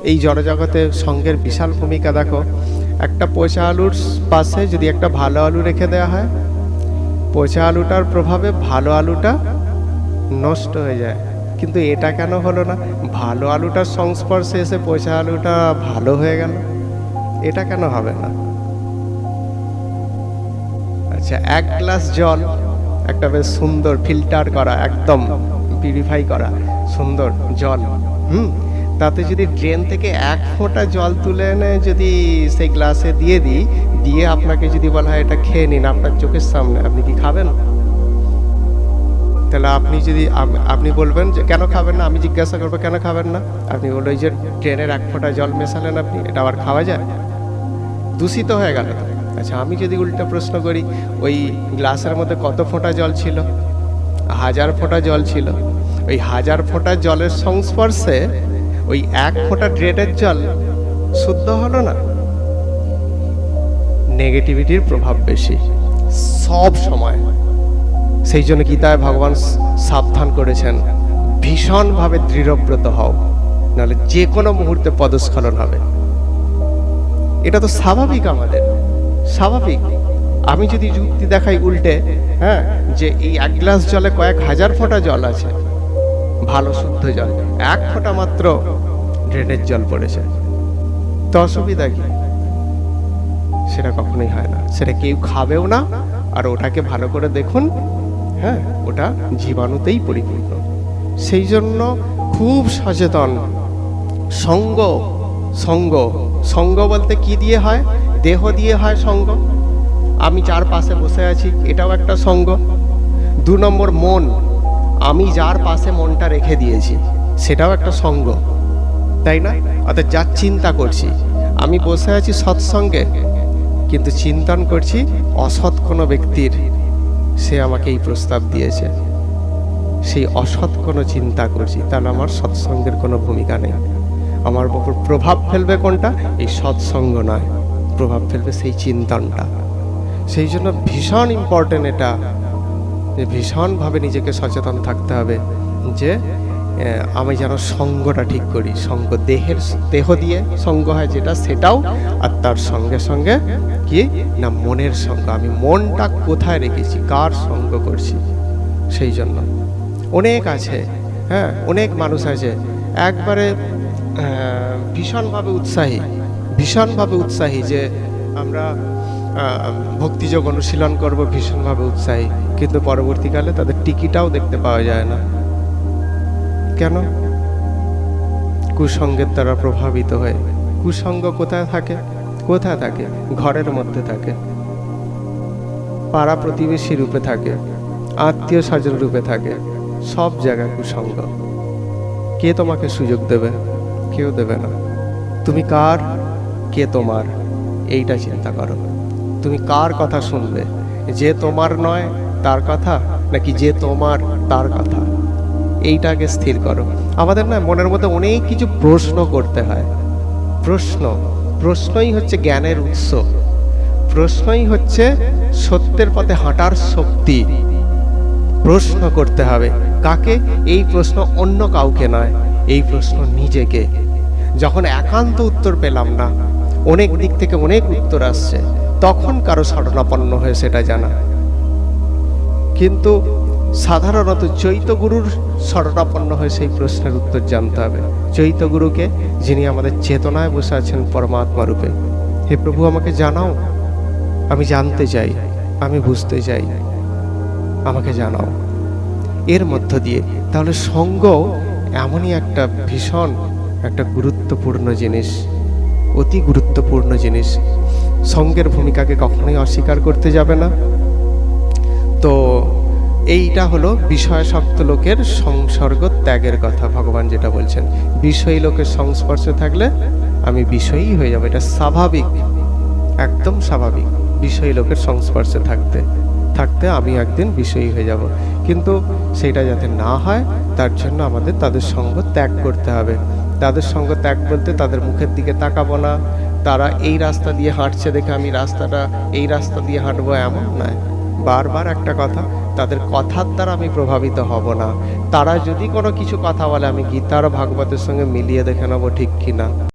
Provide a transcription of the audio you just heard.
এই জড়জগতে সঙ্গের বিশাল ভূমিকা দেখো। একটা পচা আলুর পাশে যদি একটা ভালো আলু রেখে দেওয়া হয়, পচা আলুটার প্রভাবে ভালো আলুটা নষ্ট হয়ে যায়। কিন্তু এটা কেন হলো না? ভালো আলুটার সংস্পর্শে এসে পচা আলুটা ভালো হয়ে গেল, এটা কেন হবে না? আচ্ছা, এক গ্লাস জল, একটা বেশ সুন্দর ফিল্টার করা, একদম পিউরিফাই করা সুন্দর জল, তাতে যদি ড্রেন থেকে এক ফোঁটা জল তুলে এনে যদি সেই গ্লাসে দিয়ে আপনাকে যদি বলা হয় এটা খেয়ে নিন আপনার চোখের সামনে, আপনি কি খাবেন? তাহলে আপনি বলবেন যে কেন খাবেন না? আমি জিজ্ঞাসা করবো কেন খাবেন না? আপনি বলবেন ওই যে ড্রেনের এক ফোঁটা জল মেশালেন আপনি, এটা আবার খাওয়া যায়? দূষিত হয়ে গেল তো। আচ্ছা, আমি যদি উল্টা প্রশ্ন করি, ওই গ্লাসের মধ্যে কত ফোঁটা জল ছিল? 1000 ফোঁটা জল ছিল। ওই 1000 ফোঁটা জলের সংস্পর্শে ওই এক ফোঁটা ড্রেনের জল শুদ্ধ হলো না? নেগেটিভিটির প্রভাব বেশি সব সময়। সেই জন্য গীতায় ভগবান সাবধান করেছেন, ভীষণভাবে দৃঢ়ব্রত হও, নাহলে যে কোনো মুহূর্তে পদস্খলন হবে। এটা তো স্বাভাবিক, আমাদের স্বাভাবিক। আমি যদি যুক্তি দেখাই উল্টে, যে এই এক গ্লাস জলে কয়েক হাজার ফোঁটা জল আছে, ভালো শুদ্ধ জল, এক ফোঁটা মাত্র ড্রেনের জল পড়েছে, তো অসুবিধা কি? সেটা কখনোই হয় না, সেটা কেউ খাবেও না। আর ওটাকে ভালো করে দেখুন, ওটা জীবাণুতেই পরিপূর্ণ। সেই জন্য খুব সচেতন। সঙ্গ সঙ্গ সঙ্গ বলতে কি দিয়ে হয়? দেহ দিয়ে হয় সঙ্গ। আমি যার পাশে বসে আছি এটাও একটা সঙ্গ। 2 নম্বর মন, আমি যার পাশে মনটা রেখে দিয়েছি সেটাও একটা সঙ্গ, তাই না? অর্থাৎ যা চিন্তা করছি, আমি বসে আছি সৎসঙ্গে, কিন্তু চিন্তন করছি অসৎ কোনো ব্যক্তির, সে আমাকে এই প্রস্তাব দিয়েছে, সেই অসৎ কোনো চিন্তা করছি, তাহলে আমার সৎসঙ্গের কোনো ভূমিকা নেই। আমার উপর প্রভাব ফেলবে কোনটা? এই সৎসঙ্গ নয়, প্রভাব ফেলবে সেই চিন্তনটা। সেই জন্য ভীষণ ইম্পর্টেন্ট এটা, যে ভীষণভাবে নিজেকে সচেতন থাকতে হবে যে আমি যেন সঙ্গটা ঠিক করি। সঙ্গ দেহ দিয়ে সঙ্গ হয় যেটা, সেটাও, আর তার সঙ্গে সঙ্গে কি না, মনের সঙ্গ। আমি মনটা কোথায় রেখেছি, কার সঙ্গ করছি। সেই জন্য অনেক আছে, অনেক মানুষ আছে একবারে ভীষণভাবে উৎসাহী যে আমরা ভক্তিযোগ অনুশীলন করব, ভীষণভাবে উৎসাহী, কিন্তু পরবর্তীকালে তাদের টিকিটাও দেখতে পাওয়া যায় না। কেন? কুসঙ্গের দ্বারা প্রভাবিত হয়ে। কুসঙ্গ কোথায় থাকে? ঘরের মধ্যে থাকে, পাড়া প্রতিবেশী রূপে থাকে, আত্মীয় স্বজন রূপে থাকে, সব জায়গায় কুসঙ্গ। কে তোমাকে সুযোগ দেবে? কেউ দেবে না। তুমি কার, কে তোমার, এইটা চিন্তা করো। তুমি কার কথা শুনবে? যে তোমার নয় তার কথা, নাকি যে তোমার তার কথা? এইটাকে স্থির করো। আমাদের না মনের মধ্যে অনেক কিছু প্রশ্ন করতে হয়। প্রশ্নই হচ্ছে জ্ঞানের উৎস, প্রশ্নই হচ্ছে সত্যের পথে হাঁটার শক্তি। প্রশ্ন করতে হবে কাকে? এই প্রশ্ন অন্য কাউকে নয়, এই প্রশ্ন নিজেকে। যখন একান্ত উত্তর পেলাম না, অনেক দিক থেকে অনেক উত্তর আসছে, তখন কারো শরণাপন্ন হয়ে সেটা জানা। কিন্তু সাধারণত চৈতগুরুর শরণাপন্ন হয়ে সেই প্রশ্নের উত্তর জানতে হবে। চৈতগুরুকে, যিনি আমাদের চেতনায় বসে আছেন পরমাত্মা রূপে। হে প্রভু, আমাকে জানাও, আমি জানতে চাই, আমি বুঝতে চাই, আমাকে জানাও। এর মধ্য দিয়ে তাহলে সঙ্গ এমনই একটা ভীষণ একটা গুরুত্বপূর্ণ জিনিস, অতি গুরুত্বপূর্ণ জিনিস। সঙ্গের ভূমিকাকে কখনোই অস্বীকার করতে যাবে না। তো এইটা হলো বিষয়াসক্ত লোকের সংসর্গ ত্যাগের কথা। ভগবান যেটা বলছেন, বিষয়ী লোকের সংস্পর্শে থাকলে আমি বিষয়ী হয়ে যাব। এটা স্বাভাবিক, একদম স্বাভাবিক। বিষয়ী লোকের সংস্পর্শে থাকতে থাকতে আমি একদিন বিষয়ী হয়ে যাব। কিন্তু সেটা যাতে না হয়, তার জন্য আমাদের তাদের সঙ্গ ত্যাগ করতে হবে। তাদের সঙ্গ ত্যাগ বলতে তাদের মুখের দিকে তাকাবো না, তারা এই রাস্তা দিয়ে হাঁটছে দেখে আমি এই রাস্তা দিয়ে হাঁটবো, এমন নয়। বারবার একটা কথা, তাদের কথার দ্বারা আমি প্রভাবিত হব না। তারা যদি কোনো কিছু কথা বলে, আমি গীতা আর ভাগবতের সঙ্গে মিলিয়ে দেখে নেবো ঠিক কিনা।